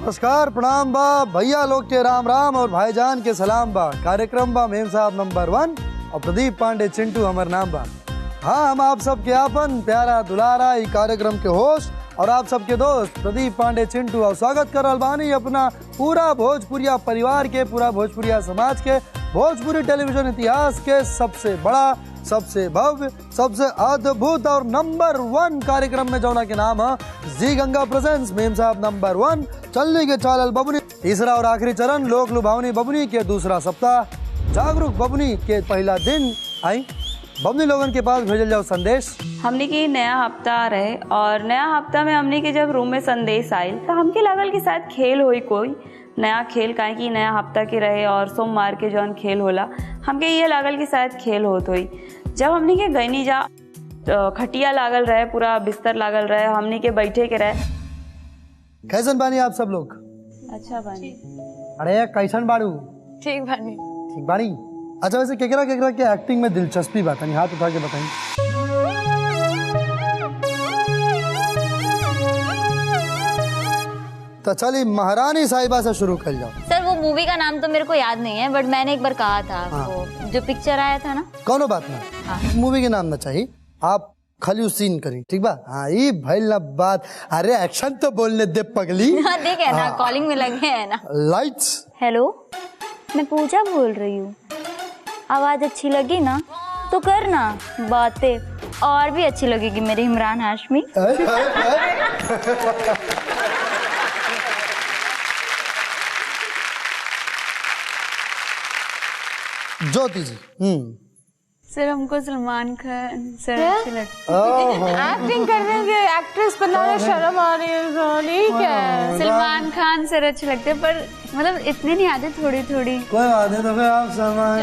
नमस्कार प्रणाम बा भैया लोग के राम राम और भाईजान के सलाम बा। कार्यक्रम बा मेम साहब नंबर 1 और प्रदीप पांडे चिंटू हमार नाम बा। हाँ, हम आप सबके आपन प्यारा दुलारा ई कार्यक्रम के होस्ट और आप सबके दोस्त प्रदीप पांडे चिंटू और स्वागत कर रहल बानी अपना पूरा भोजपुरिया परिवार के, पूरा भोजपुरिया समाज के, भोजपुरी टेलीविजन इतिहास के सबसे बड़ा, सबसे भव्य, सबसे अद्भुत और नंबर 1 कार्यक्रम में जौना के नाम है जी गंगा प्रेजेंट्स मेम साहब नंबर 1 चलने के चालल बबुनी। तीसरा और आखिरी चरण लोक लुभावनी बबुनी के दूसरा सप्ताह जागरूक बबुनी के पहला दिन। आई बबुनी लोगन के पास भेजल जाओ संदेश। हमने की नया हफ्ता रहे और नया हफ्ता में हमने के जब रूम में संदेश आयल तो हमके लागल कि शायद खेल होई कोई नया खेल, काहे कि नया हफ्ता के रहे और सोमवार के जौन खेल होला हमके ये लागल कि शायद खेल होत होई। जब हमने के गईनी जा खटिया लागल रहे, पूरा बिस्तर लागल रहे, हमने के बैठे के रहे। कैसन बानी आप सब लोग? अच्छा बानी। अरे कैसन बाड़ू? ठीक बानी। ठीक बानी। अच्छा वैसे केकरा केकरा के एक्टिंग में दिलचस्पी बात है, हाथ उठा के बताइए। तो चलिए महारानी साहिबा से शुरू कर जाओ। सर वो मूवी का नाम तो मेरे को याद नहीं है, बट मैंने एक बार कहा था आपको, जो पिक्चर आया था ना। कौनो बात ना, मूवी के नाम ना चाहिए, आप खाली उस सीन करी, ठीक बा? हाँ ये भइल ना बात। अरे एक्शन तो बोलने दे पगली। हाँ देखे ना, कॉलिंग में लगे हैं ना। लाइट्स। हेलो, मैं पूजा बोल रही हूँ। आवाज अच्छी लगी ना तो करना बातें, और भी अच्छी लगेगी मेरी इमरान हाशमी। ज्योति जी। सर हमको सलमान खान सर अच्छे लगते हैं। एक्टिंग करने के एक्ट्रेस बनाने शर्म आ रही है। सलमान खान सर अच्छे लगते हैं, पर मतलब इतने नहीं आते, थोड़ी थोड़ी। कोई बात नहीं, तो फिर आप सलमान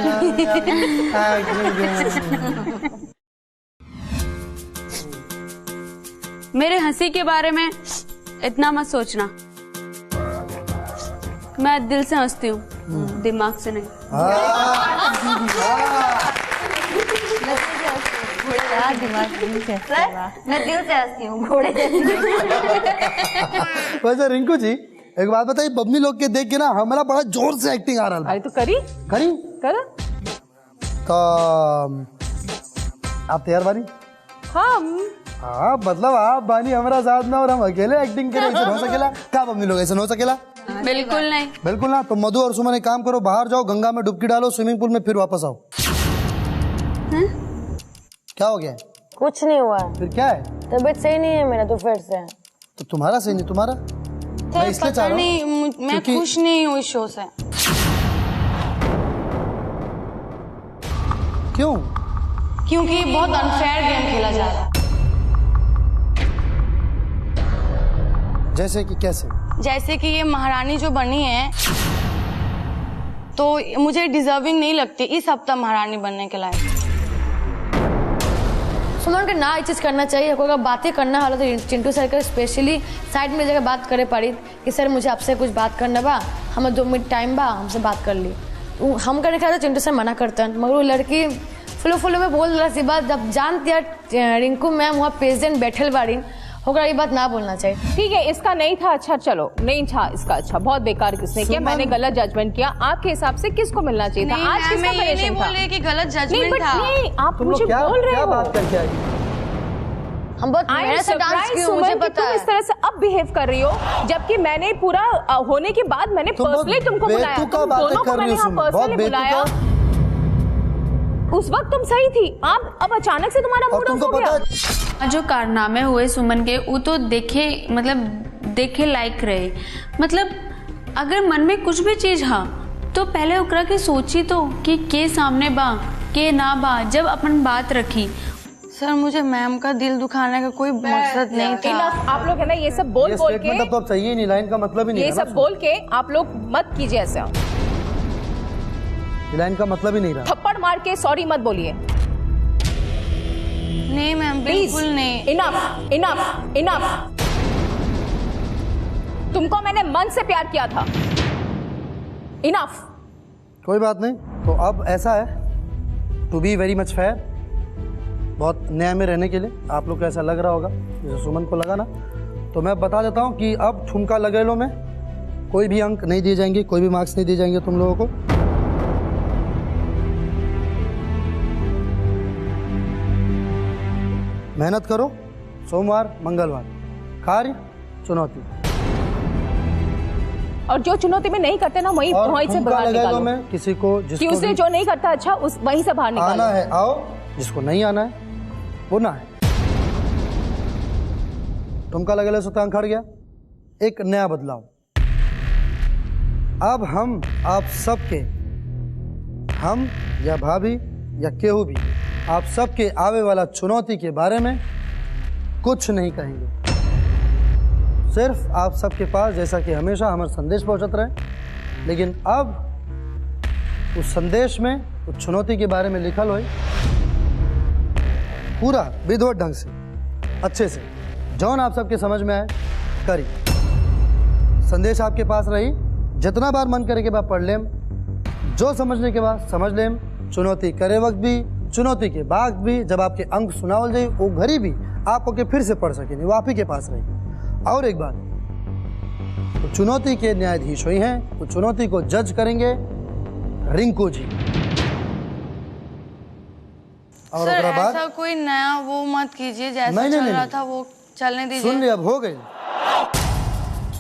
मेरे हंसी के बारे में इतना मत सोचना, मैं दिल से हंसती हूँ, दिमाग से नहीं। मैं दिल से हंसती हूँ, घोड़े जैसी। वैसे रिंकू जी एक बात बताइए, बबनी लोग के देख के ना हमारा बड़ा जोर से एक्टिंग आ रहा है। तो करी कर। तो आप तैयार बानी? हाँ मतलब आप बानी हमारा साथ में और हम अकेले एक्टिंग करें, ऐसा हो सकेला? क्या बबनी लोग ऐसा हो सकेला? बिल्कुल नहीं। बिल्कुल ना। तो मधु और सुमन एक काम करो, बाहर जाओ, गंगा में डुबकी डालो, स्विमिंग पूल में, फिर वापस आओ। क्या हो गया? कुछ नहीं हुआ। फिर क्या है? तबीयत सही नहीं है मेरा, तो फिर से। तो तुम्हारा सही नहीं? तुम्हारा मैं इसलिए चाह रहा हूँ, मैं खुश नहीं हूँ इस शो से। क्यों? क्योंकि बहुत अनफेयर गेम खेला जा रहा है। जैसे कि कैसे? जैसे कि ये महारानी जो बनी है, तो मुझे डिजर्विंग नहीं लगती इस हफ्ता महारानी बनने के लायक। सुमन के ना ये चीज करना चाहिए। अगर बातें करना वाला तो चिंटू सर का स्पेशली साइड में जगह बात करे पड़ी कि सर मुझे आपसे कुछ बात करना बा, हमें 2 मिनट टाइम बा, हमसे बात कर ली। तो हम करने का चिंटू सर मना करते हैं, मगर वो लड़की फुलो में बोल रहा सी बात। जब जानती है रिंकू मैम वहाँ प्रेसिडेंट बैठल बाड़ी, होगा ये बात ना बोलना चाहिए। ठीक है, इसका नहीं था अच्छा, चलो नहीं था इसका अच्छा, बहुत बेकार किसने किया, मैंने गलत जजमेंट किया। आपके हिसाब से किसको मिलना चाहिए था? आज किसका नहीं बोले कि गलत जजमेंट था। नहीं, आप मुझे बोल रहे हो। बात करके आई? हम बहुत मेहनत से डांस किए, मुझे पता है। इस तरह से अब बिहेव कर रही हो, जबकि मैंने पूरा होने के बाद मैंने पर्सनली तुमको बुलाया, तुम दोनों को मैंने यहाँ पर्सनली बुलाया। उस वक्त तुम सही थी, अब अचानक से तुम्हारा मूड ऑफ हो गया। जो कारनामे हुए सुमन के, वो तो देखे लायक रहे। मतलब अगर मन में कुछ भी चीज हा तो पहले ओकरा के सोची तो कि के सामने बा के ना बा। जब अपन बात रखी, सर मुझे मैम का दिल दुखाने का कोई मकसद नहीं था। आप लोग है ना ये सब बोल के, मतलब तो अब चाहिए नहीं, लाइन का मतलब ही नहीं, ये सब बोल के आप लोग मत कीजिए ऐसा। लाइन का मतलब ही नहीं रहा। थप्पड़ मार के सॉरी मत बोलिए। नहीं मैम, बिल्कुल नहीं। इनफ। तुमको मैंने मन से प्यार किया था। इनफ। कोई बात नहीं। तो अब ऐसा है, to be very much fair, बहुत न्याय में रहने के लिए आप लोग को ऐसा लग रहा होगा जैसे सुमन को लगा ना, तो मैं बता देता हूँ कि अब ठुमका लगेलो में कोई भी अंक नहीं दिए जाएंगे, कोई भी मार्क्स नहीं दिए जाएंगे तुम लोगों को। मेहनत करो, सोमवार मंगलवार कार्य चुनौती, और जो चुनौती में नहीं करते ना वहीं से बाहर निकालो। मैं किसी को जिसको उसने जो नहीं करता अच्छा उस वहीं से बाहर निकालो। आना है आओ, जिसको नहीं आना है वो ना है। ठुमका लगेला सुता अंक हट गया। एक नया बदलाव, अब हम आप सबके, हम या भाभी या केहू भी आप सबके आवे वाला चुनौती के बारे में कुछ नहीं कहेंगे। सिर्फ आप सबके पास जैसा कि हमेशा हमारा संदेश पहुंचत रहे, लेकिन अब उस संदेश में उस चुनौती के बारे में लिखल हो पूरा विधिवत ढंग से अच्छे से जौन आप सबके समझ में आए करी। संदेश आपके पास रही, जितना बार मन करे के बाद पढ़ लेम, जो समझने के बाद समझ लेम। चुनौती करे वक्त भी, चुनौती के बाद भी, जब आपके अंक सुनावल जाए वो घड़ी भी आप ओके फिर से पढ़ सकेंगे, वो आप ही के पास रही। और एक बात, तो चुनौती के न्यायाधीश हुई हैं, तो चुनौती को जज करेंगे रिंकू जी। और सर बाद ऐसा कोई नया वो मत कीजिए, जैसा चल रहा था वो चलने दीजिए। सुन लिया, अब हो गई,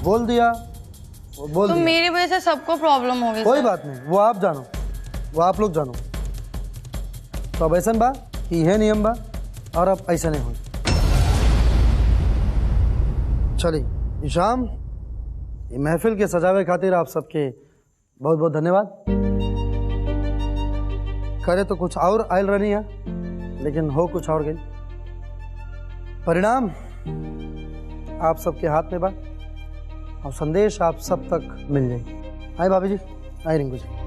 बोल दिया वो बोल तो दिया। मेरी वजह से सबको प्रॉब्लम हो गई। कोई बात नहीं, वो आप जानो, वो आप लोग जानो। तो अब ऐसा बा कि यह नियम बा और अब ऐसा नहीं हो। चलिए शाम ये महफिल के सजावे खातिर आप सबके बहुत बहुत धन्यवाद। करे तो कुछ और आयल रहनी है, लेकिन हो कुछ और गई। परिणाम आप सबके हाथ में बा और संदेश आप सब तक मिल जाए। आए भाभी जी, आए रिंकू जी।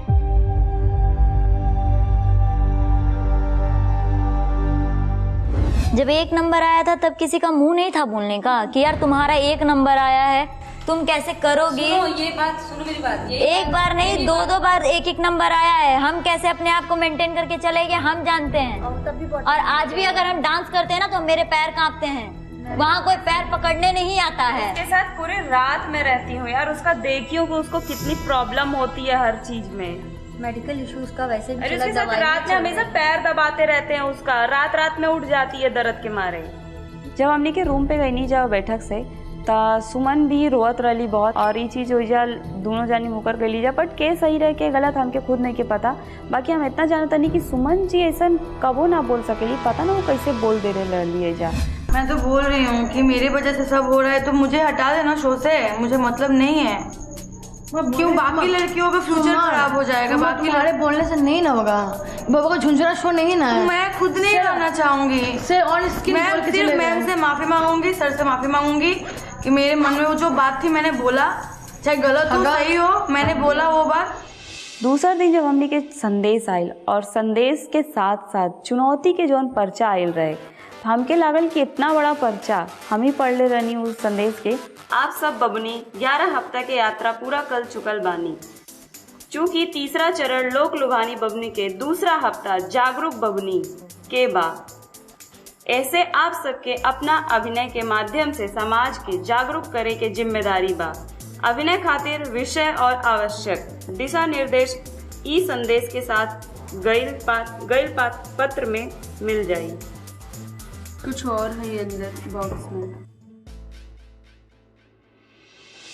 जब 1 नंबर आया था तब किसी का मुंह नहीं था बोलने का कि यार तुम्हारा 1 नंबर आया है, तुम कैसे करोगी। ये बात सुनो, मेरी बात, एक बार नहीं 2-2 बार 1-1 नंबर आया है। हम कैसे अपने आप को मेंटेन करके चलेंगे हम जानते हैं। और आज भी अगर हम डांस करते हैं ना तो मेरे पैर कांपते हैं, वहाँ कोई पैर पकड़ने नहीं आता है। उसके साथ पूरे रात में रहती हूँ यार, उसका देखियो कि उसको कितनी प्रॉब्लम होती है हर चीज में। मेडिकल इश्यूज का वैसे भी उसके साथ रात में हमेशा पैर दबाते रहते हैं, उसका रात रात में उठ जाती है दर्द के मारे। जब हमने के रूम पे गई नहीं जाओ बैठक से, ता सुमन भी रोवत रही बहुत, और ये चीज हो जा दोनों जानी मुकर गई जा, बट के सही रहे के गलत हमके खुद नहीं के पता। बाकी हम इतना जानता नहीं कि सुमन जी ऐसा कबो ना बोल सकेली, पता ना वो कैसे बोल दे रही जा। मैं तो बोल रही हूँ कि मेरी वजह से सब हो रहा है, तो मुझे हटा देना शो से, मुझे मतलब नहीं है। क्यों बाकी लड़कियों का फ्यूचर खराब हो जाएगा। बाकी तुम्हारे बोलने से नहीं ना होगा, बाबा को झुंझुना शो नहीं ना है। मैं खुद नहीं रहना चाहूंगी। और मैं सिर्फ मैम से माफी मांगूंगी, सर से माफी मांगूंगी कि मेरे मन में वो जो बात थी मैंने बोला, चाहे गलत हो सही हो, मैंने बोला वो बात। दूसरा दिन जब हमने के संदेश आयल और संदेश के साथ साथ चुनौती के जौन पर्चा आयल रहे, हमके लागल कि इतना बड़ा पर्चा हम ही पढ़ ले रहनी उस संदेश के। आप सब बबनी 11 हफ्ता के यात्रा पूरा कर चुकल बानी। चूंकि तीसरा चरण लोक लुभानी बबनी के दूसरा हफ्ता जागरूक बबनी के बाद, ऐसे आप सबके अपना अभिनय के माध्यम से समाज के जागरूक करे के जिम्मेदारी बा। अभिनय खातिर विषय और आवश्यक दिशा निर्देश ई संदेश के साथ गइल पत्र में मिल जाई। कुछ और है अंदर बॉक्स में।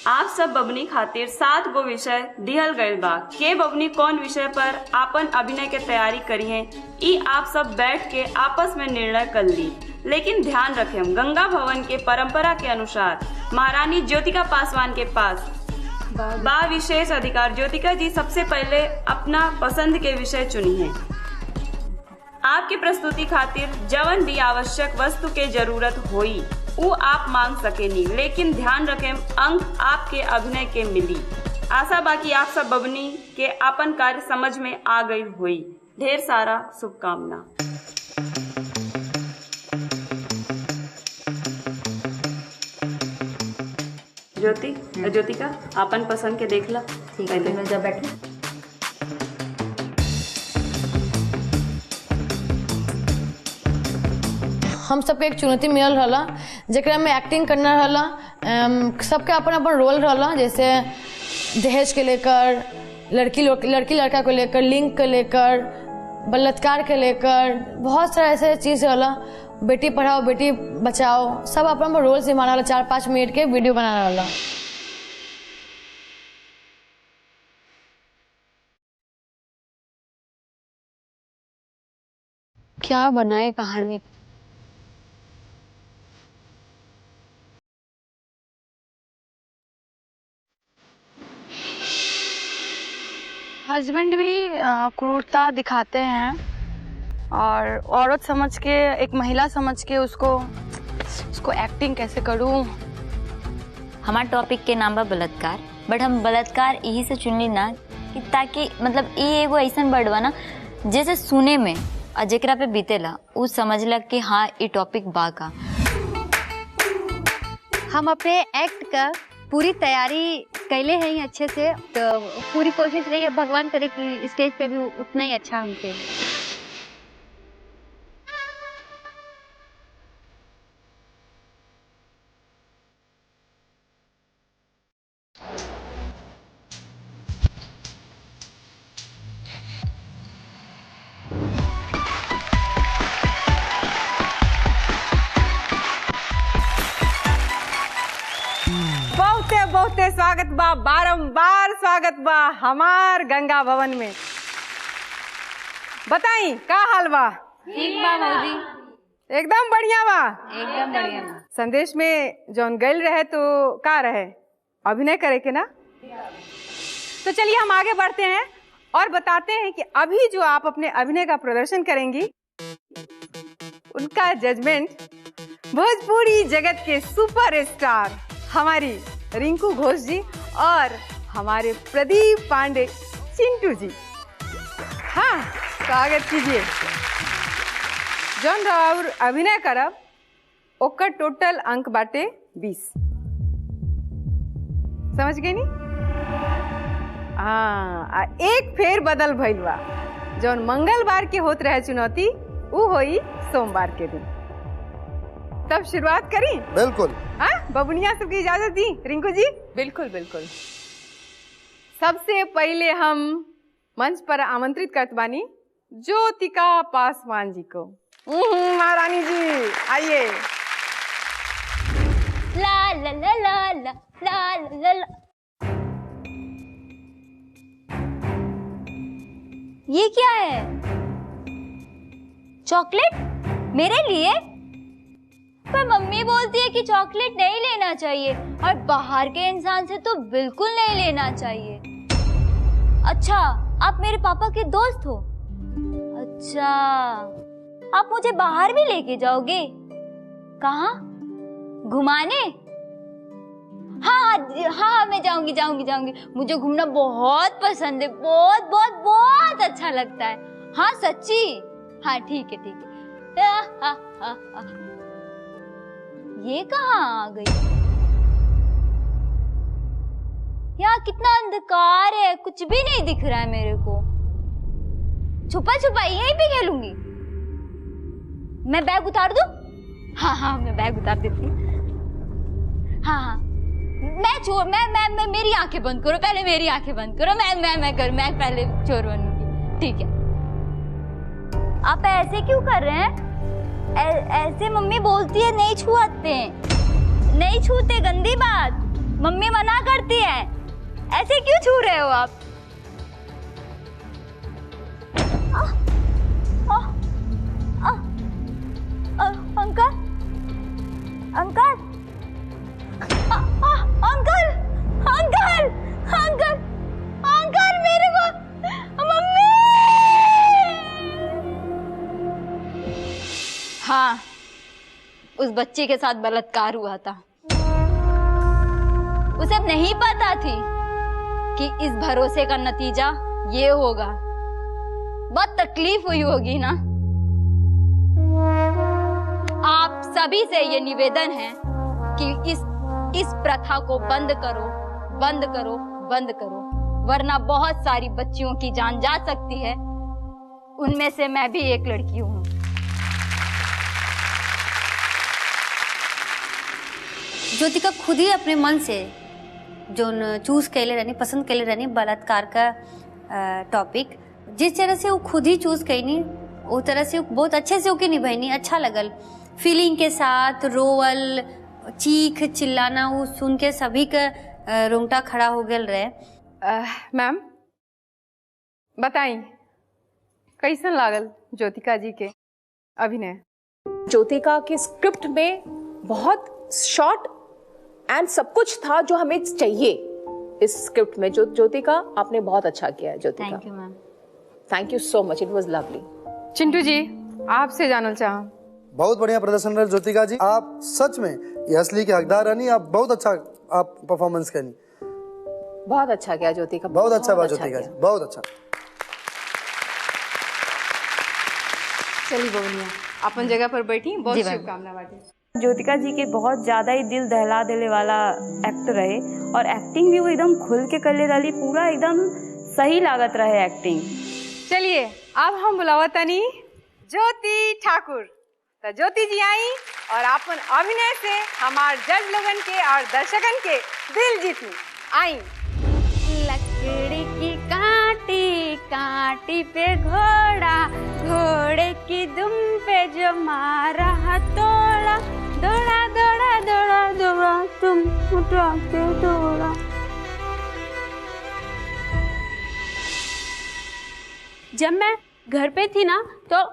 आप सब बबनी खातिर 7 गो विषय दिहल गइल बा। के बबनी कौन विषय पर आपन अभिनय के तैयारी करी है, ई आप सब बैठ के आपस में निर्णय कर ली। लेकिन ध्यान रखें, गंगा भवन के परंपरा के अनुसार महारानी ज्योतिका पासवान के पास बा विशेष अधिकार। ज्योतिका जी सबसे पहले अपना पसंद के विषय चुनी है। आपकी प्रस्तुति खातिर जवन भी आवश्यक वस्तु के जरूरत होई वो आप मांग सकेनी, लेकिन ध्यान रखें अंक आपके अभिनय के मिली। आशा बाकी आप सब बबनी के आपन कार्य समझ में आ गई हुई। ढेर सारा शुभकामना। ज्योतिका आपन पसंद के देख ला। ठीक है, जब बैठे हम सबके एक चुनौती मिलल रहा, जरा में एक्टिंग करना रहा। सबके अपन अपन रोल रहा। जैसे दहेज के लेकर, लड़की लड़का को लेकर, लिंग को लेकर, बलात्कार के लेकर, बहुत सारा ऐसे चीज़ होला। बेटी पढ़ाओ बेटी बचाओ, सब अपना रोल निभाना वाला, 4-5 मिनट के वीडियो बनाना वाला। क्या बनाए कहानी। हस्बैंड भी क्रूरता दिखाते हैं और औरत समझ के, एक महिला समझ के उसको एक्टिंग कैसे करूं। हमारे टॉपिक के नाम बा बलात्कार, बट हम बलात्कार यही से चुनली ना कि ताकि मतलब ये एगो ऐसा वर्ड बा ना जैसे सुने में और जेकरा पे बीतेला उ समझलक कि हाँ ये टॉपिक बा का। हम अपने एक्ट का पूरी तैयारी कैले हैं अच्छे से, तो पूरी कोशिश रही है, भगवान करे कि स्टेज पे भी उतना ही अच्छा हमसे। बहुते स्वागत बा, बारंबार स्वागत बा हमार गंगा भवन में। बताई का हाल बा? ठीक बा मौजी, एकदम बढ़िया बा, एकदम बढ़िया बा। संदेश में जौन गैल रहे तो का रहे, अभिनय करे के ना। तो चलिए हम आगे बढ़ते हैं और बताते हैं कि अभी जो आप अपने अभिनय का प्रदर्शन करेंगी उनका जजमेंट भोजपुरी जगत के सुपरस्टार हमारी रिंकू घोष जी और हमारे प्रदीप पांडे चिंटू जी। हाँ, स्वागत कीजिए। जौन राउर अभिनय करब ओकर टोटल अंक बाटे 20। समझ गए नी? हाँ, एक फेर बदल भइल बा। जौन मंगलवार के होत रहे चुनौती उ होई सोमवार के दिन। तब शुरुआत करी? बिल्कुल। हाँ, बबुनिया सबकी इजाजत दी रिंकू जी? बिल्कुल बिल्कुल। सबसे पहले हम मंच पर आमंत्रित करत बानी ज्योतिका पासवान जी को। महारानी जी आइए। ला ला ला ला ला ला ला ला। ये क्या है? चॉकलेट मेरे लिए? पर मम्मी बोलती है कि चॉकलेट नहीं लेना चाहिए और बाहर के इंसान से तो बिल्कुल नहीं लेना चाहिए। अच्छा, आप मेरे पापा के दोस्त हो? अच्छा, आप मुझे बाहर भी लेके जाओगे? कहाँ? घुमाने? हाँ, मैं जाऊंगी। मुझे घूमना बहुत पसंद है, बहुत अच्छा लगता है। हाँ सच्ची? हाँ ठीक है। ये कहाँ आ गई? यहाँ कितना अंधकार है, कुछ भी नहीं दिख रहा है मेरे को। छुपा यहीं पे खेलूंगी। मैं बैग उतार दूं? हाँ, मैं बैग उतार देती हूँ। हाँ, मैं मेरी आंखें बंद करो, पहले मेरी आंखें बंद करो। मैं पहले चोर बनूंगी। ठीक है। आप ऐसे क्यों कर रहे हैं? ऐसे मम्मी बोलती है नहीं नहीं छूते, गंदी बात। मम्मी मना करती है। ऐसे क्यों छू रहे हो आप? अंकल मेरे को मम्मी। हाँ, उस बच्चे के साथ बलात्कार हुआ था। उसे अब नहीं पता थी कि इस भरोसे का नतीजा ये होगा। बहुत तकलीफ हुई होगी ना। आप सभी से ये निवेदन है कि इस प्रथा को बंद करो, वरना बहुत सारी बच्चियों की जान जा सकती है। उनमें से मैं भी एक लड़की हूँ। ज्योतिका खुद ही अपने मन से जो चूज कैले रहनी, पसंद कैले रहनी बलात्कार का टॉपिक, जिस तरह से वो खुद ही चूज कैनी उस तरह से बहुत अच्छे से ओके निभाईनी, अच्छा लगल। फीलिंग के साथ रोवल, चीख चिल्लाना, वो सुन के सभी का रोंगटा खड़ा हो गया रहे। मैम बताई कैसन लागल ज्योतिका जी के अभिनय? ज्योतिका के स्क्रिप्ट में बहुत शॉर्ट एंड सब कुछ था जो हमें चाहिए इस स्क्रिप्ट में। ज्योतिका आपने बहुत अच्छा किया है। Jyotika thank you ma'am, thank you so much, it was lovely. Chintu ji आपसे जानना चाहा। बहुत बढ़िया प्रदर्शन रहा ज्योतिका जी, आप सच में ये असली के हकदार रहनी, आप बहुत अच्छा आप परफॉर्मेंस करनी। बहुत अच्छा किया ज्योतिका, बहुत अच्छा बात ज्योतिका जी, बहुत अच्छा। चलिए बबनिया अपन जगह पर बैठी, बहुत शुभकामना बाटी। ज्योतिका जी के बहुत ज़्यादा ही दिल दहला देने वाला एक्टर रहे और एक्टिंग भी वो एकदम खुल के कर ले रही, पूरा एकदम सही लागत रहे एक्टिंग। चलिए अब हम बुलावा तनी ज्योति ठाकुर। तो ज्योति जी आई और अपन अभिनय से हमार जज लोगन के और दर्शकन के दिल जीतनी। आई। लकड़ी की कांटी कांटी पे घोड़ा, घोड़े की दुम पे जो मारा हथौड़ा, दौड़ा दौड़ा दौड़ा दौड़ा तुम उठा के दौड़ा। जब मैं घर पे थी ना तो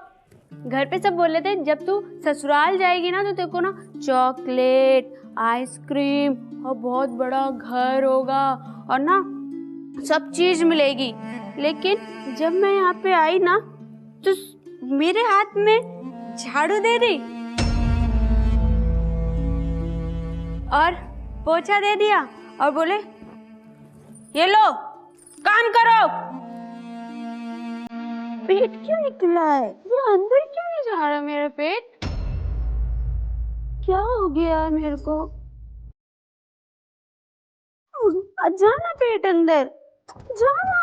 घर पे सब बोले थे जब तू ससुराल जाएगी ना तो तेरे को ना चॉकलेट, आइसक्रीम और बहुत बड़ा घर होगा और ना सब चीज मिलेगी। लेकिन जब मैं यहाँ पे आई ना तो मेरे हाथ में झाड़ू दे दी और पोछा दे दिया और बोले ये लो काम करो। पेट क्यों निकला है? ये अंदर क्यों नहीं जा रहा मेरा पेट? क्या हो गया है मेरे को? जाना पेट अंदर, जाना।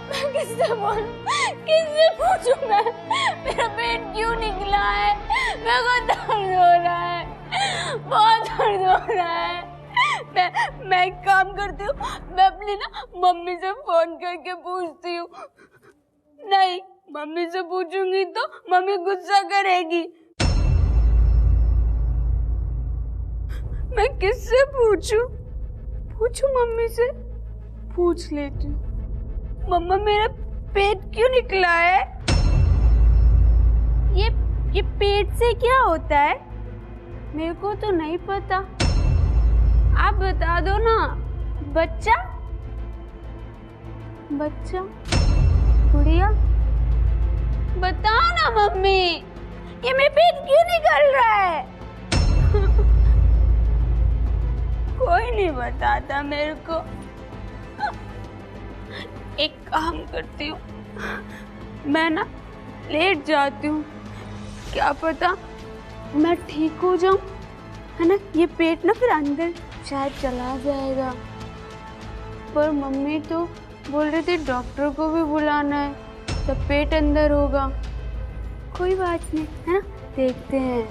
मैं किससे पूछूं मैं? मेरा पेट क्यों निकला है? मेरे को दर्द हो रहा है, बहुत दर्द हो रहा है। मैं एक काम करती हूँ, मैं अपनी ना मम्मी से फोन करके पूछती हूँ। नहीं, मम्मी से पूछूंगी तो मम्मी गुस्सा करेगी। मैं किससे पूछूं? पूछूं मम्मी से? पूछ लेती हूँ। मम्मा मेरा पेट क्यों निकला है? ये पेट से क्या होता है? मेरे को तो नहीं पता, आप बता दो ना। बच्चा बच्चा गुड़िया बताओ ना मम्मी, ये मेरा पेट क्यों निकल रहा है? कोई नहीं बताता मेरे को। एक काम करती हूँ, मैं ना लेट जाती हूँ, क्या पता मैं ठीक हो जाऊं, है ना। ये पेट ना फिर अंदर शायद चला जाएगा। पर मम्मी तो बोल रही थी डॉक्टर को भी बुलाना है तब पेट अंदर होगा। कोई बात नहीं, है ना, देखते हैं।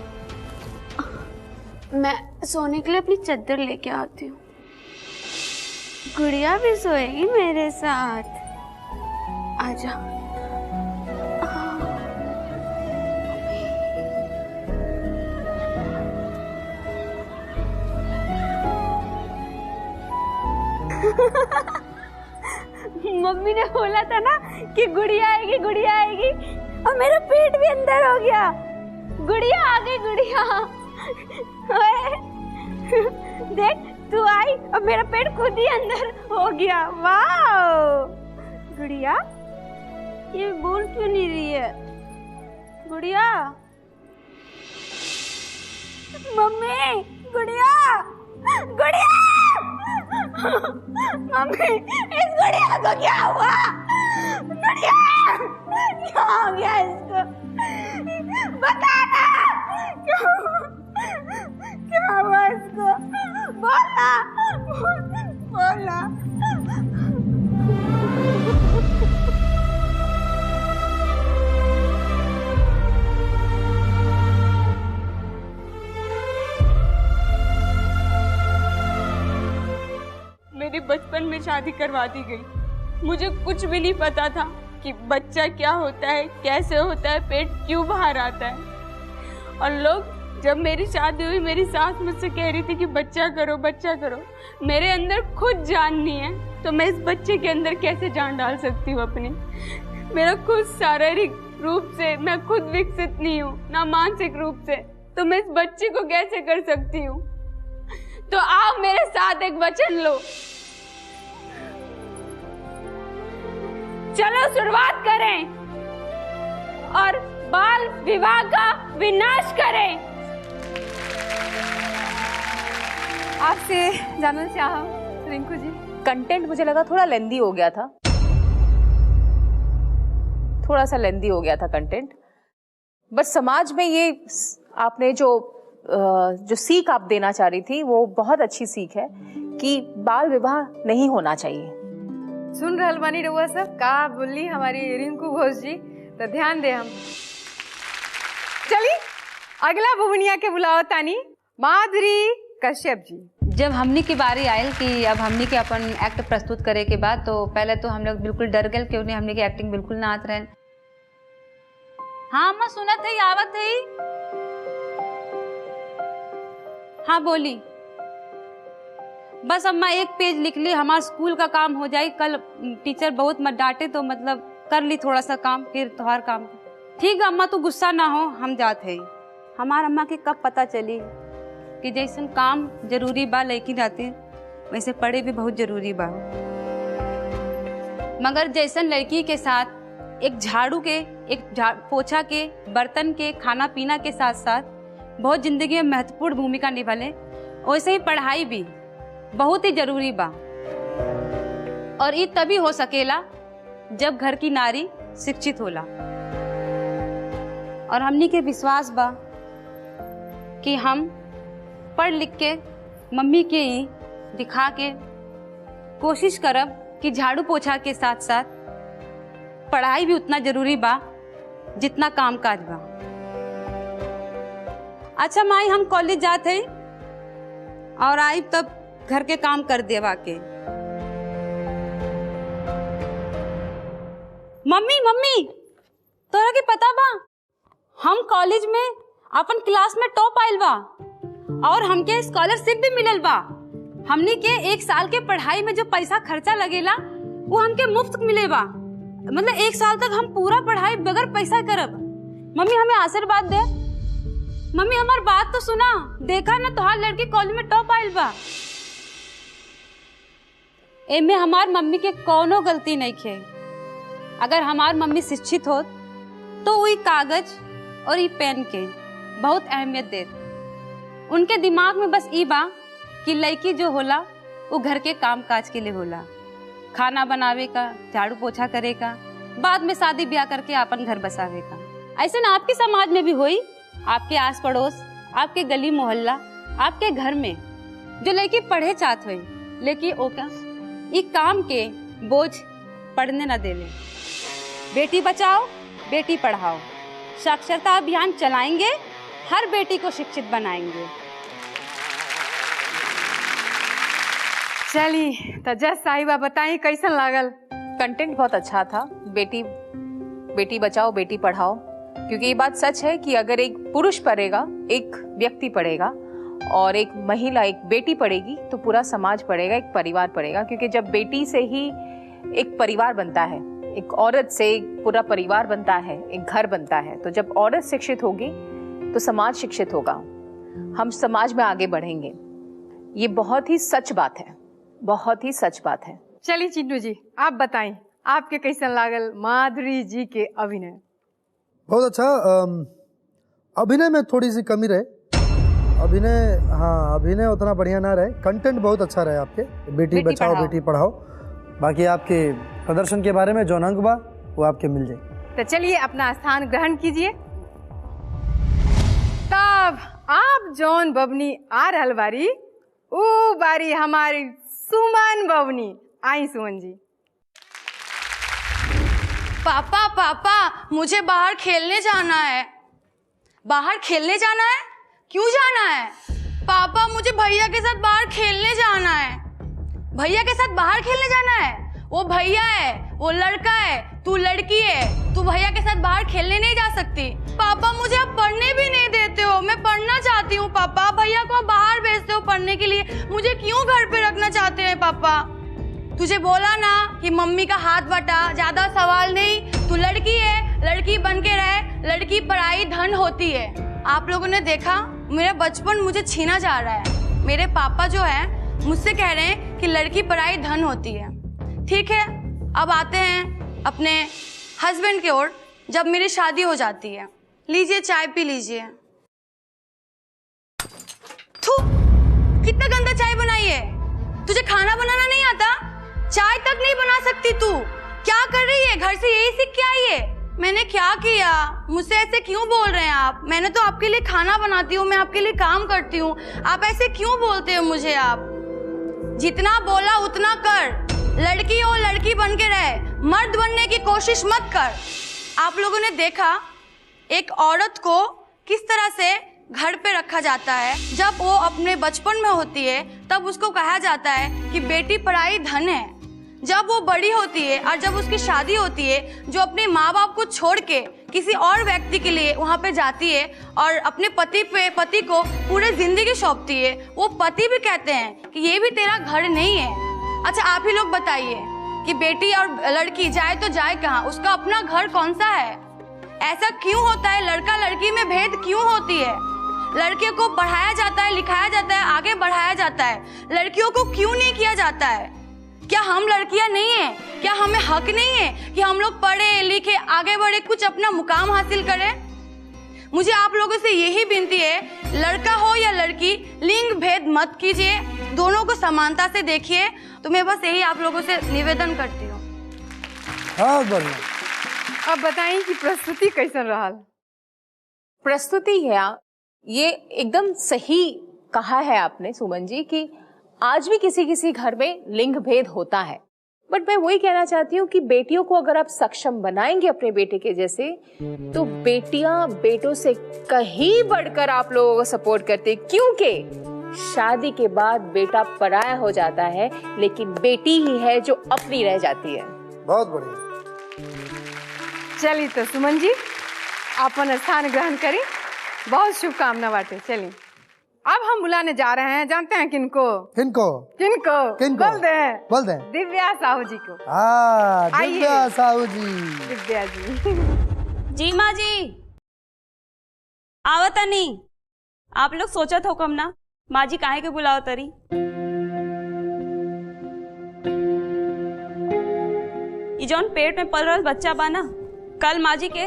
मैं सोने के लिए अपनी चादर लेके आती हूँ। गुड़िया भी सोएगी मेरे साथ, आजा। मम्मी ने बोला था ना कि गुड़िया आएगी, गुड़िया आएगी, और मेरा पेट भी अंदर हो गया। गुड़िया आ गई, गुड़िया। देख तू आई और मेरा पेट खुद ही अंदर हो गया। वाह गुड़िया, ये बोल क्यों नहीं रही है? गुड़िया, मम्मी, गुड़िया, गुड़िया, मम्मी, इस गुड़िया को क्या हुआ? गुड़िया, क्या हो गया इसको? बताना, क्या हुआ इसको? बोला, बोला। में शादी करवा दी गई। मुझे कुछ भी नहीं पता था कि बच्चा क्या होता है, कैसे होता है, पेट क्यों बाहर आता है। और लोग, जब मेरी शादी हुई, मेरी सास मुझसे कह रही थी कि बच्चा करो, बच्चा करो। मेरे अंदर खुद जान नहीं है तो मैं इस बच्चे के अंदर कैसे जान डाल सकती हूँ अपनी। मेरा खुद शारीरिक रूप से मैं खुद विकसित नहीं हूँ, ना मानसिक रूप से, तो मैं इस बच्चे को कैसे कर सकती हूँ। तो आप मेरे साथ एक वचन लो, चलो शुरुआत करें और बाल विवाह का विनाश करें। आपसे जानना चाहा रिंकू जी, कंटेंट मुझे लगा थोड़ा लेंदी हो गया था, थोड़ा सा लेंदी हो गया था कंटेंट। बट समाज में ये आपने जो सीख आप देना चाह रही थी वो बहुत अच्छी सीख है कि बाल विवाह नहीं होना चाहिए। सुन रहल बानी रउआ सब का बोली हमारी रिंकू घोष जी, तो ध्यान दे हम। चलिए अगला बुबनिया के बुलाओ तानी माधुरी कश्यप जी। जब हमनी की बारी आयल कि अब हमनी के अपन एक्ट प्रस्तुत करे के बाद, तो पहले तो हम लोग बिल्कुल डर गए क्यों नहीं, हमनी की एक्टिंग बिल्कुल ना आत रहे। हाँ अम्मा सुनत है, आवत है। हाँ बोली। बस अम्मा एक पेज लिख ली, हमारा स्कूल का काम हो जाए, कल टीचर बहुत मत डांटे तो मतलब कर ली थोड़ा सा काम, फिर तोहार काम। ठीक है अम्मा, तू गुस्सा ना हो, हम जाते हैं। हमार अम्मा के कब पता चली कि जैसन काम जरूरी बा लड़की जाते, वैसे पढ़े भी बहुत जरूरी बा। मगर जैसन लड़की के साथ एक झाड़ू के, एक पोछा के, बर्तन के, खाना पीना के साथ साथ बहुत जिंदगी में महत्वपूर्ण भूमिका निभाले, वैसे ही पढ़ाई भी बहुत ही जरूरी बा। और ये तभी हो सकेला जब घर की नारी शिक्षित होला। और हमनी के विश्वास बा कि हम पढ़ लिख के मम्मी के ही दिखा के कोशिश करब कि झाड़ू पोछा के साथ साथ पढ़ाई भी उतना जरूरी बा जितना काम काज बा। अच्छा माई, हम कॉलेज जाते हैं और आई तब घर के काम कर देवा के। मम्मी मम्मी तोरा के पता बा हम कॉलेज में अपन क्लास में टॉप आइल बा और हमके स्कॉलरशिप भी मिलल बा। हमनी के एक साल के पढ़ाई में जो पैसा खर्चा लगेला वो हमके मुफ्त मिले बा। मतलब एक साल तक हम पूरा पढ़ाई बगैर पैसा करब। मम्मी हमें आशीर्वाद दे। मम्मी हमार बात तो सुना, देखा ना तोहार लड़की कॉलेज में टॉप आइल बा। एमे हमार मम्मी के कोनो गलती नहीं खे। अगर हमार मम्मी शिक्षित होत तो वही कागज और ये पेन के बहुत अहमियत देत। उनके दिमाग में बस ई बा कि लड़की जो होला वो घर के काम काज के लिए होला, खाना बनावे का, झाड़ू पोछा करे का, बाद में शादी ब्याह करके अपन घर बसावे का। ऐसे ना आपके समाज में भी होई, आपके आस पड़ोस, आपके गली मोहल्ला, आपके घर में जो लड़की पढ़े चाहत हुई लेकिन ओका ये काम के बोझ पढ़ने न देले। बेटी बचाओ बेटी पढ़ाओ साक्षरता अभियान चलाएंगे, हर बेटी को शिक्षित बनाएंगे। चलिए तो जज साहिबा बताइए कैसन लागल? कंटेंट बहुत अच्छा था, बेटी बचाओ बेटी पढ़ाओ, क्योंकि ये बात सच है कि अगर एक पुरुष पढ़ेगा, एक व्यक्ति पढ़ेगा और एक महिला, एक बेटी पढ़ेगी तो पूरा समाज पढ़ेगा, एक परिवार पढ़ेगा। क्योंकि जब बेटी से ही एक परिवार बनता है, एक औरत से एक पूरा परिवार बनता है, एक घर बनता है। तो जब औरत शिक्षित होगी तो समाज शिक्षित होगा, हम समाज में आगे बढ़ेंगे। ये बहुत ही सच बात है, बहुत ही सच बात है। चलिए चिंटू जी आप बताएं, आपके कैसन लागल माधुरी जी के अभिनय? बहुत अच्छा। अभिनय में थोड़ी सी कमी रहे, अभिनय उतना बढ़िया ना रहे। कंटेंट बहुत अच्छा रहे आपके, बेटी बचाओ बेटी पढ़ाओ। बाकी आपके प्रदर्शन के बारे में जो अंक बा वो आपके मिल जाए। तो चलिए अपना स्थान ग्रहण कीजिए। तब आप जौन बबनी आ रहल बारी, वो बारी हमारी सुमन बबनी। आई सुमन जी। पापा पापा मुझे बाहर खेलने जाना है। बाहर खेलने जाना है? क्यों जाना है? पापा मुझे भैया के साथ बाहर खेलने जाना है। भैया के साथ बाहर खेलने जाना है। वो भैया है, वो लड़का है, तू लड़की है, तू भैया के साथ बाहर खेलने नहीं जा सकती। पापा मुझे अब पढ़ने भी नहीं देते हो, मैं पढ़ना चाहती हूँ पापा। भैया को बाहर भेजते हो पढ़ने के लिए, मुझे क्यों घर पे रखना चाहते हैं पापा? तुझे बोला ना कि मम्मी का हाथ बटा, ज्यादा सवाल नहीं। तू लड़की है, लड़की बन के रहे, लड़की पढ़ाई धन होती है। आप लोगों ने देखा मेरा बचपन मुझे छीना जा रहा है। मेरे पापा जो है मुझसे कह रहे हैं कि लड़की पढ़ाई धन होती है। ठीक है, अब आते हैं अपने हस्बैंड की ओर। जब मेरी शादी हो जाती है, लीजिए चाय पी लीजिए। थू, कितना गंदा चाय बनाई है। तुझे खाना बनाना नहीं आता? चाय तक नहीं बना सकती तू? क्या कर रही है? घर से यही सीख के आई है? मैंने क्या किया? मुझसे ऐसे क्यों बोल रहे हैं आप? मैंने तो आपके लिए खाना बनाती हूँ, मैं आपके लिए काम करती हूँ, आप ऐसे क्यों बोलते हो मुझे? आप जितना बोला उतना कर। लड़की हो, लड़की बन के रहे, मर्द बनने की कोशिश मत कर। आप लोगों ने देखा एक औरत को किस तरह से घर पे रखा जाता है। जब वो अपने बचपन में होती है तब उसको कहा जाता है कि बेटी पढ़ाई धन है। जब वो बड़ी होती है और जब उसकी शादी होती है, जो अपने माँ बाप को छोड़ के किसी और व्यक्ति के लिए वहाँ पे जाती है और अपने पति को पूरे जिंदगी सौंपती है, वो पति भी कहते हैं कि ये भी तेरा घर नहीं है। अच्छा आप ही लोग बताइए कि बेटी और लड़की जाए तो जाए कहाँ? उसका अपना घर कौन सा है? ऐसा क्यों होता है? लड़का लड़की में भेद क्यों होती है? लड़के को पढ़ाया जाता है, लिखाया जाता है, आगे बढ़ाया जाता है, लड़कियों को क्यों नहीं किया जाता है? क्या हम लड़कियां नहीं है? क्या हमें हक नहीं है कि हम लोग पढ़े लिखे आगे बढ़े, कुछ अपना मुकाम हासिल करें? मुझे आप लोगों से यही विनती है, लड़का हो या लड़की, लिंग भेद मत कीजिए, दोनों को समानता से देखिए। तो मैं बस यही आप लोगों से निवेदन करती हूँ। हाँ बढ़िया। अब बताएं कि प्रस्तुति कैसन रहा? प्रस्तुति है ये एकदम सही कहा है आपने सुमन जी कि आज भी किसी किसी घर में लिंग भेद होता है। बट मैं वही कहना चाहती हूँ कि बेटियों को अगर आप सक्षम बनाएंगे अपने बेटे के जैसे, तो बेटियां बेटों से कहीं बढ़कर आप लोगों को सपोर्ट करते, क्योंकि शादी के बाद बेटा पराया हो जाता है, लेकिन बेटी ही है जो अपनी रह जाती है। बहुत बढ़िया। चलिए तो सुमन जी अपन स्थान ग्रहण करें, बहुत शुभकामना बाटे। चलिए अब हम बुलाने जा रहे हैं, जानते हैं किनको? किनको? किनको? किनको? बोल दे। दिव्या साहू जी को। दिव्या साहू जी। दिव्या जी। जी माँ जी आवता नहीं। आप लोग सोचा था कम ना माँ जी काहे के बुलाओ तरी? ये जौन पेट में पल रहा बच्चा बा ना, कल माँ जी के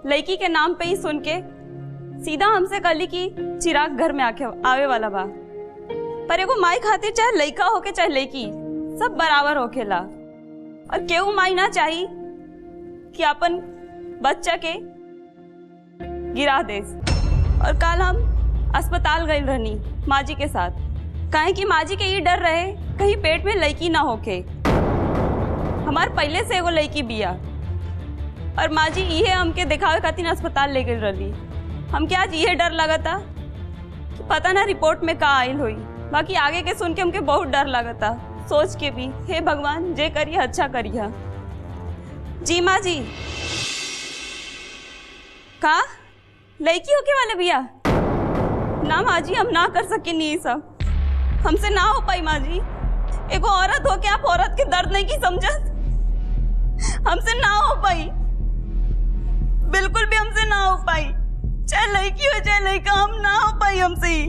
लड़की के नाम पे ही सुन के सीधा हमसे कली की चिराग घर में आवे वाला बा। पर एगो माई खातिर चाहे लड़का होके चाहे लड़की, सब बराबर होखेला। और केहू माई ना चाही कि अपन बच्चा के गिरा दे। और कल हम अस्पताल गए रहनी माँ जी के साथ, काहे कि माँ जी के ये डर रहे कहीं पेट में लड़की ना होके। हमार पहले से एगो लड़की बिया और माँ जी ये हमके दिखावे खातिर अस्पताल ले गई रही। हमके आज ये डर लगा था कि पता ना रिपोर्ट में का आयल हुई। बाकी आगे के सुन के हमके बहुत डर लगा था, सोच के भी हे भगवान जे करिए अच्छा करिए। जी माँ जी का लड़की होके वाले भैया ना माँ जी, हम ना कर सके नहीं, सब हमसे ना हो पाई माँ जी। एगो औरत हो के आप औरत के दर्द नहीं की समझत, हमसे ना हो पाई, बिल्कुल भी हमसे ना हो पाई। चाहे लड़की हो चाहे लड़का, हम ना हो पाई हमसे ही।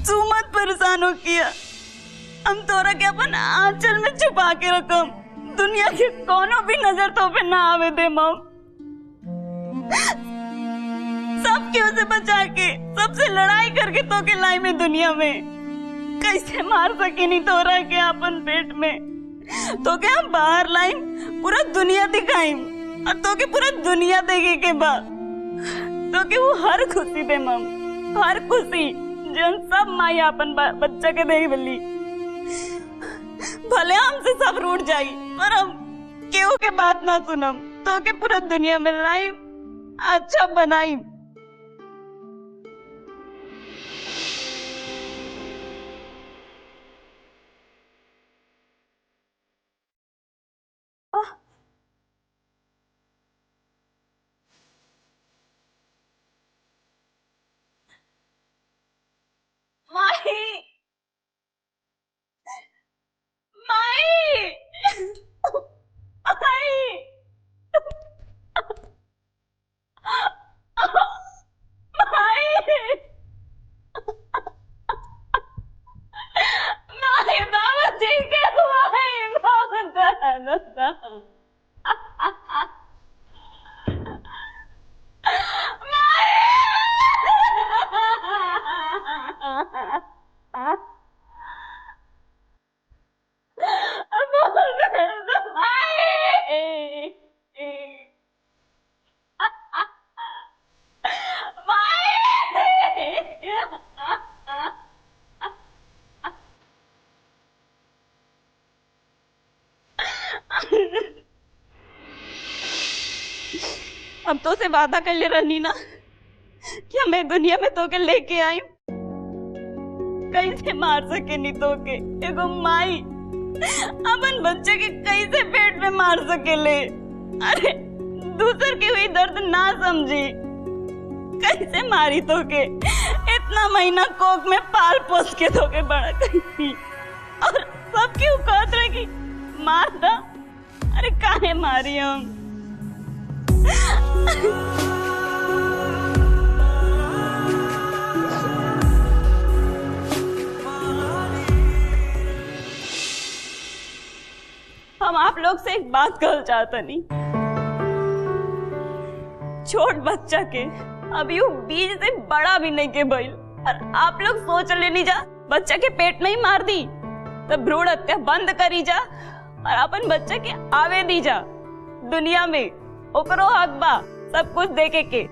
तू मत परेशान हो किया, हम तोरा के अपन आंचल में छुपा के रखम, दुनिया के कोनो भी नजर तो पे ना आवे दे मम। सब क्यों से बचा के, सबसे लड़ाई करके तो के लाई में दुनिया में कैसे मार सके नहीं तोरा के अपन पेट में। तो के हम बाहर लाइन पूरा दुनिया दिखाई और तो के पूरा दुनिया देखे के बाद तो के वो हर खुशी दे मम, हर खुशी जो सब माई अपन बच्चा के देख बली। भले हमसे सब रूठ जाई पर हम केहू के बात ना सुनम, तो के पूरा दुनिया में लाई अच्छा बनाई। अब तो से वादा कर ले रही ना कि मैं दुनिया में तो के लेके आई कैसे मार सके नहीं तो के एगो माई अपन बच्चे के कैसे पेट में मार सके ले। अरे दूसर की हुई दर्द ना समझी कैसे मारी तो के इतना महीना कोक में पाल पोस के तो के बड़ा करी और सबकी औकात रही मार दा। अरे काहे मारी हम। हम आप लोग से एक बात कहना चाहता नहीं। छोट बच्चा के अभी वो बीज से बड़ा भी नहीं के भइल और आप लोग सोच लेनी जा बच्चा के पेट में ही मार दी तब भ्रूण हत्या बंद करी जा और अपन बच्चे के आवे दी जा। दुनिया में ओकरो हक बा सब कुछ देखे के।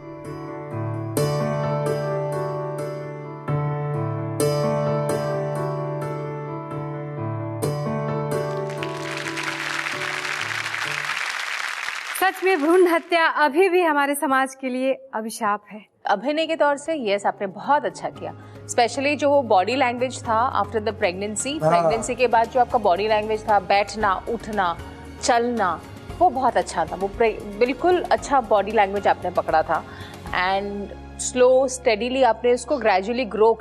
सच में भ्रूण हत्या अभी भी हमारे समाज के लिए अभिशाप है। अभिनय के तौर से यस आपने बहुत अच्छा किया, स्पेशली जो वो बॉडी लैंग्वेज था आफ्टर द प्रेगनेंसी के बाद जो आपका बॉडी लैंग्वेज था, बैठना उठना चलना, वो बहुत अच्छा था। वो बिल्कुल अच्छा बॉडी लैंग्वेज आपने पकड़ा था एंड स्लो स्टेडीली आपने उसको ग्रेजुअली ग्रो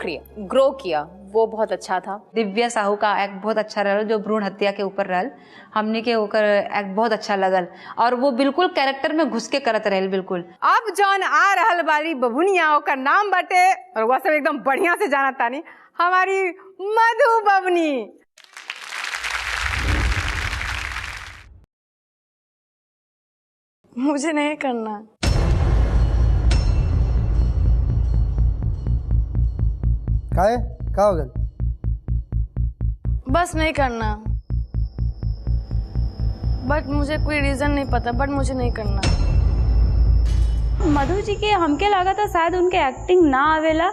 किया, वो बहुत अच्छा था। दिव्या साहू का एक्ट बहुत अच्छा रहल जो भ्रूण हत्या के ऊपर रहल, हमने के ओकर एक्ट बहुत अच्छा लगल और वो बिल्कुल कैरेक्टर में घुस के करत रहल। बिल्कुल अब जौन आ रहल बारी बबुनिया ओकर नाम बाटे और वह सब एकदम बढ़िया से जाना तानी हमारी मधु बबनी। मुझे नहीं करना। क्या हो गया? बस नहीं करना, बट मुझे कोई रीजन नहीं पता, बट मुझे नहीं करना। मधु जी के हमके लगा था शायद उनके एक्टिंग ना आवेला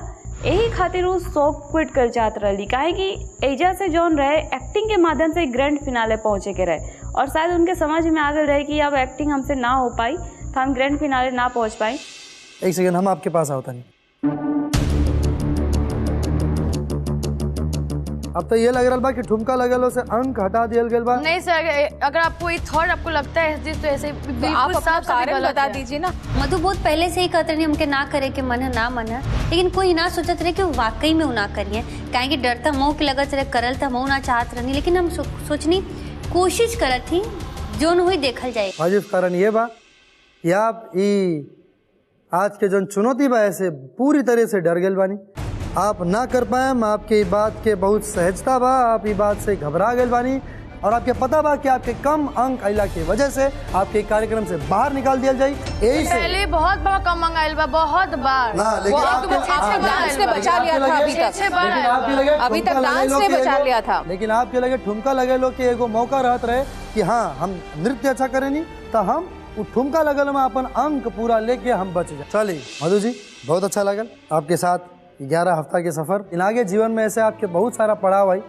यही खातिर वो शौक क्विट कर जात रही काहे कि एजा से जौन रहे एक्टिंग के माध्यम से ग्रैंड फिनाले पहुंचे के रहे और शायद उनके समझ में आ गए रहे कि अब एक्टिंग हमसे ना हो पाई तो हम ग्रैंड फिनाले ना पहुंच पाई। एक सेकंड, हम आपके पास होता नहीं। अब तो ये लग रहा बा कि ठुमका लगल से अंक हटा दिया गया बा। नहीं सर, अगर आपको ये थॉट आपको लगता है तो ऐसे आप अपना कारण बता दीजिए ना। मधु बहुत पहले से ही कहते रही हमके ना करे के मन है ना मन है, लेकिन कोई ना सोचत रहे कि वाकई में वो ना करिए काहे कि डर था मोह के लगत रहे करल था मोह ना चाहत रहनी, लेकिन हम सोचनी कोशिश करत थी जो न हुई देखल जाए। वाजिब कारण ये बा कि आप आज के जो चुनौती बा ऐसे पूरी तरह से डर गए बानी, आप ना कर पाए। आपके बात के बहुत सहजता बा, आप ये बात से घबरा गए बानी और आपके पता बा कि आपके कम अंक आइला की वजह से आपके कार्यक्रम से बाहर निकाल दिया जाए। यही से पहले बहुत बड़ा कम अंक आइल बा, बहुत बार। लेकिन डांस ने बचा लिया था अभी तक डांस ने बचा लिया था। लेकिन आपके लगे ठुमका लगे लो कि एगो मौका रहत रहे कि हाँ हम नृत्य अच्छा करेनी तो हम ठुमका लगल में अपन अंक पूरा लेके हम बच जाए। चलिए मधु जी, बहुत अच्छा लगल आपके साथ 11 हफ्ता के सफर। इन आगे जीवन में ऐसे आपके बहुत सारा पड़ाव आई।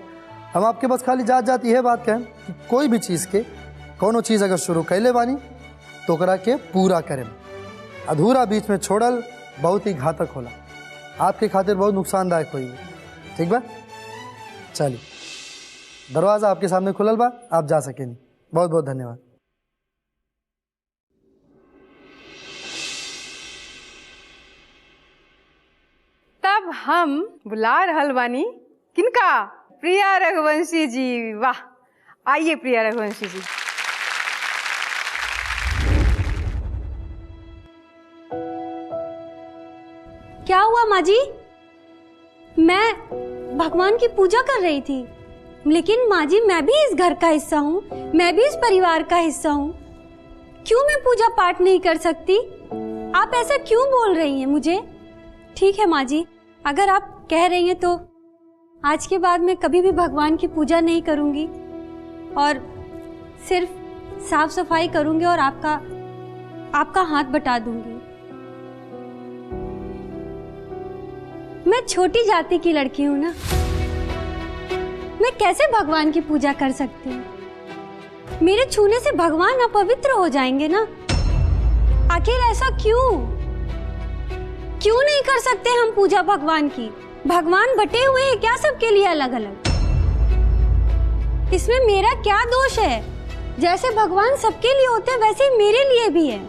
हम आपके बस खाली जात यह बात कहें कि कोई भी चीज़ के कोनो चीज़ अगर शुरू कैले बानी तो ओकरा के पूरा करें। अधूरा बीच में छोड़ल बहुत ही घातक होला, आपके खातिर बहुत नुकसानदायक होई। ठीक बा, चलिए दरवाज़ा आपके सामने खुलल बा, आप जा सकेनी। बहुत बहुत धन्यवाद। तब हम बुला रहल बानी किनका? प्रिया रघुवंशी जी। वाह, आइए प्रिया रघुवंशी जी। क्या हुआ माँ जी? मैं भगवान की पूजा कर रही थी, लेकिन माँ जी मैं भी इस घर का हिस्सा हूँ, मैं भी इस परिवार का हिस्सा हूँ। क्यों मैं पूजा पाठ नहीं कर सकती? आप ऐसा क्यों बोल रही हैं मुझे? ठीक है माँ जी, अगर आप कह रही हैं तो आज के बाद मैं कभी भी भगवान की पूजा नहीं करूंगी और सिर्फ साफ सफाई करूंगी और आपका हाथ बटा दूंगी। मैं छोटी जाति की लड़की हूं ना, मैं कैसे भगवान की पूजा कर सकती हूँ? मेरे छूने से भगवान अपवित्र हो जाएंगे ना। आखिर ऐसा क्यों नहीं कर सकते हम पूजा भगवान की? भगवान बटे हुए हैं क्या सबके लिए अलग अलग? इसमें मेरा क्या दोष है? जैसे भगवान सबके लिए होते हैं वैसे ही मेरे लिए भी है।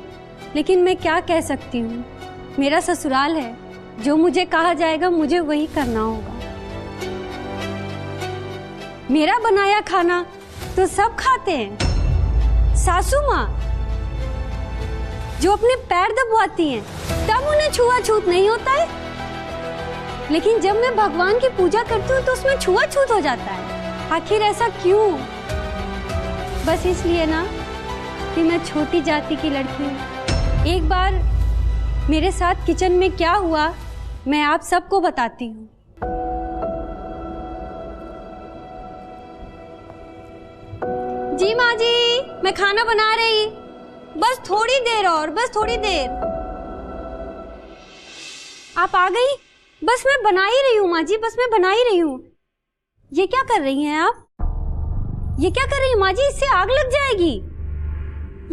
लेकिन मैं क्या कह सकती हूँ, मेरा ससुराल है, जो मुझे कहा जाएगा मुझे वही करना होगा। मेरा बनाया खाना तो सब खाते हैं। सासू माँ जो अपने पैर दबवाती हैं तब उन्हें छुआछूत नहीं होता है, लेकिन जब मैं भगवान की पूजा करती हूँ तो उसमें छुआछूत हो जाता है। आखिर ऐसा क्यों? बस इसलिए ना कि मैं छोटी जाति की लड़की हूँ। एक बार मेरे साथ किचन में क्या हुआ मैं आप सबको बताती हूँ। जी माँ जी, मैं खाना बना रही, बस थोड़ी देर और, बस थोड़ी देर। आप आ गई? बस मैं बना ही रही हूँ माँ जी, बस मैं बना ही रही हूँ। ये क्या कर रही हैं आप? ये क्या कर रही हैं माँ जी? इससे आग लग जाएगी।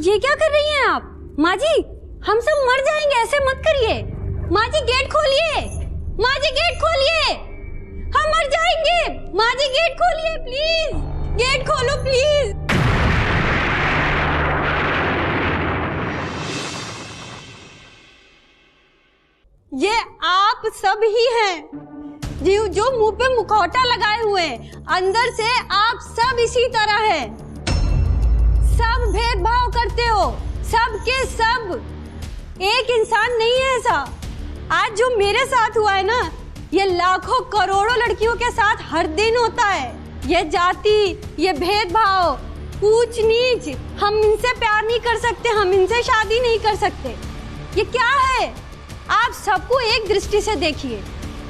ये क्या कर रही हैं आप? माँ जी हम सब मर जाएंगे, ऐसे मत करिए। माँ जी गेट खोलिए, माँ जी गेट खोलिए, हम मर जाएंगे। माँ जी गेट खोलिए प्लीज, गेट खोलो प्लीज। ये आप सब ही हैं जो मुंह पे मुखौटा लगाए हुए हैं, अंदर से आप सब इसी तरह हैं। सब भेदभाव करते हो, सब के सब, एक इंसान नहीं है ऐसा। आज जो मेरे साथ हुआ है ना, ये लाखों करोड़ों लड़कियों के साथ हर दिन होता है। ये जाति, ये भेदभाव, ऊंच नीच, हम इनसे प्यार नहीं कर सकते, हम इनसे शादी नहीं कर सकते। ये क्या है? आप सबको एक दृष्टि से देखिए,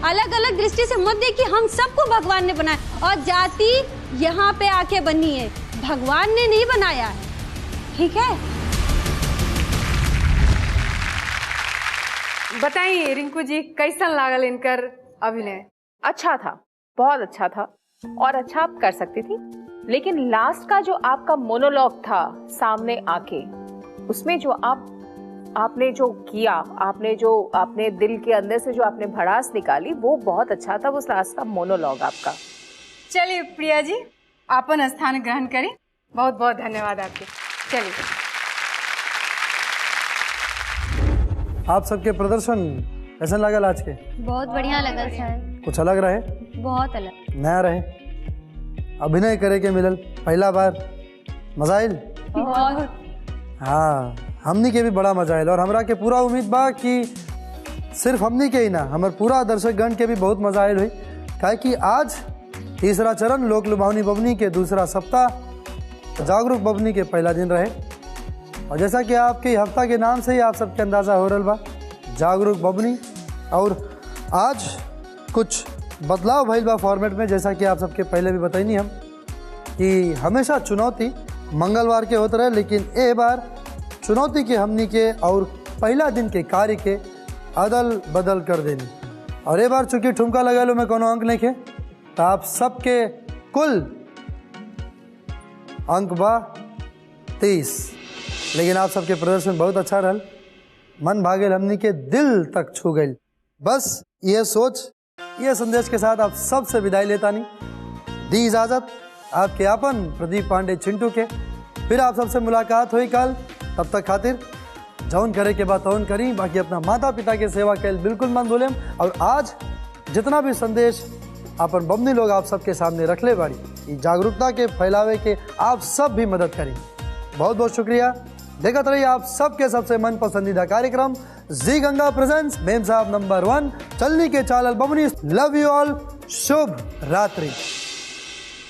अलग अलग दृष्टि से मत देखिए। हम सबको भगवान ने बनाया और जाति यहाँ पे आके बनी है, भगवान ने नहीं बनाया है। ठीक है? बताइए रिंकू जी, कैसन लागल इनकर अभिनय? अच्छा था, बहुत अच्छा था और अच्छा आप कर सकती थी, लेकिन लास्ट का जो आपका मोनोलॉग था सामने आके, उसमें जो आपने जो किया, आपने जो अपने दिल के अंदर से जो आपने भड़ास निकाली, वो बहुत अच्छा था, वो लास्ट का मोनोलॉग आपका। चलिए प्रिया जी, अपन स्थान ग्रहण करें। बहुत बहुत धन्यवाद आपके। चलिए। आप सबके प्रदर्शन कैसा लगल आज के? बहुत बढ़िया लगल सर। कुछ अलग रहे? बहुत अलग, नया रहे, अभिनय करे के मिलल पहला बार, मजा आयल? बहुत। हाँ, हमनी के भी बड़ा मजा आयल और हमरा के पूरा उम्मीद बा कि सिर्फ हमनी के ही ना, हमारे पूरा दर्शक गण के भी बहुत मजा आयल हुई। काहे कि आज तीसरा चरण लोक लुभावनी बबनी के दूसरा सप्ताह जागरूक बबनी के पहला दिन रहे और जैसा कि आपके हफ्ता के नाम से ही आप सबके अंदाज़ा हो रहा बा, जागरूक बबनी। और आज कुछ बदलाव भइल बा फॉर्मेट में, जैसा कि आप सबके पहले भी बताइनी हम कि हमेशा चुनौती मंगलवार के होते रहे, लेकिन ए बार चुनौती के हमनी के और पहला दिन के कार्य के अदल बदल कर देनी। और ए बार चूंकि ठुमका लगा लो में कोनो अंक नहीं खे, तो आप सबके कुल अंक बा 30, लेकिन आप सबके प्रदर्शन बहुत अच्छा रहल। मन भागेल हमनी के दिल तक छू गई। बस ये सोच, ये संदेश के साथ आप सबसे विदाई लेता नहीं दी इजाजत आपके आपन प्रदीप पांडे चिंटू के। फिर आप सबसे मुलाकात हुई कल, तब तक खातिर जौन करे के बाद तौन करी, बाकी अपना माता पिता के सेवा कैल बिल्कुल मन भूलें। और आज जितना भी संदेश अपन बमनी लोग आप सबके सामने रख ले बाड़ी, जागरूकता के फैलावे के आप सब भी मदद करें। बहुत बहुत शुक्रिया। देखते रहिए आप सबके सबसे मन पसंदीदा कार्यक्रम जी गंगा प्रेजेंट्स मेम साहब नंबर 1 चलनी के चालल बमनी। लव यू ऑल, शुभ रात्रि।